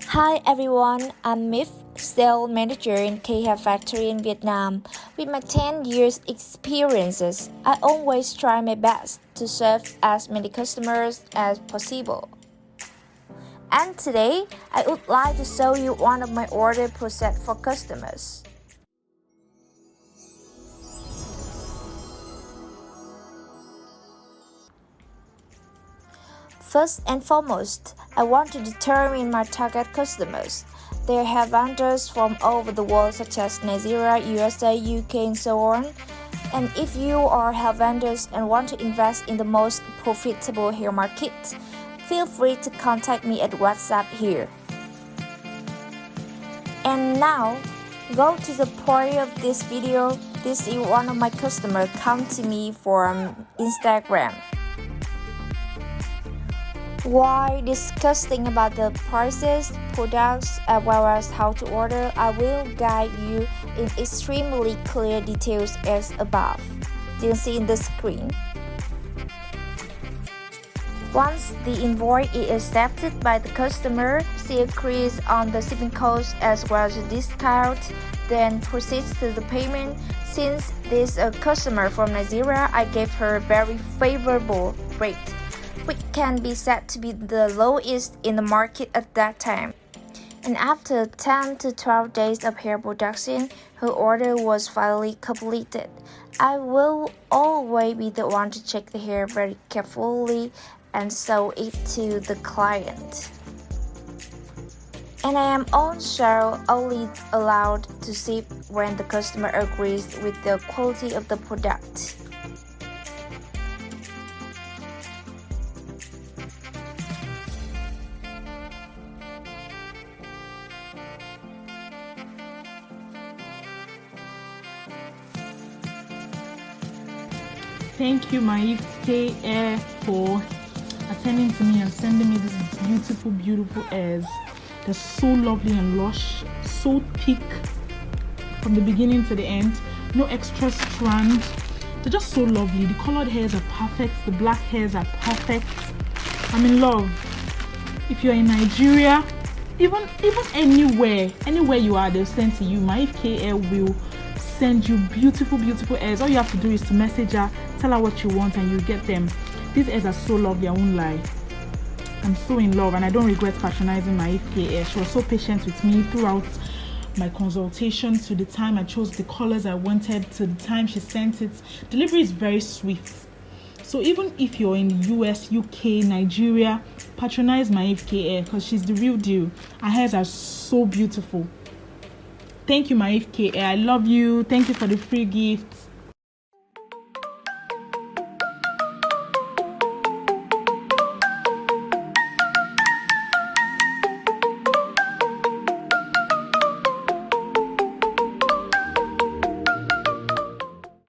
Hi everyone, I'm Maeve, sales manager in KH factory in Vietnam. With my 10 years experiences, I always try my best to serve as many customers as possible. And today, I would like to show you one of my order process for customers. First and foremost, I want to determine my target customers. They have vendors from all over the world such as Nigeria, USA, UK and so on. And if you are hair vendors and want to invest in the most profitable hair market, feel free to contact me at WhatsApp here. And now, go to the point of this video. This is one of my customers come to me from Instagram. While discussing about the prices, products, as well as how to order, I will guide you in extremely clear details as above. You can see in the screen. Once the invoice is accepted by the customer, she agrees on the shipping cost as well as the discount, then proceeds to the payment. Since this is a customer from Nigeria, I gave her a very favorable rate, which can be said to be the lowest in the market at that time. And after 10 to 12 days of hair production, her order was finally completed. I will always be the one to check the hair very carefully and show it to the client. And I am also only allowed to ship when the customer agrees with the quality of the product. Thank you, Maeve for attending to me and sending me these beautiful hairs. They're so lovely and lush, so thick from the beginning to the end. No extra strand. They're just so lovely. The colored hairs are perfect. The black hairs are perfect. I'm in love. If you're in Nigeria, even anywhere you are, they'll send to you. Maeve will send you beautiful hairs. All you have to do is to message her, tell her what you want, and you get them. These hairs are so lovely, I won't lie. I'm so in love and I don't regret patronizing Maeve. She was so patient with me throughout my consultation, to the time I chose the colors I wanted, to the time she sent it. Delivery is very swift. So even if you're in the US, UK, Nigeria, patronize Maeve because she's the real deal. Her hairs are so beautiful. Thank you, Maeve. I love you. Thank you for the free gifts.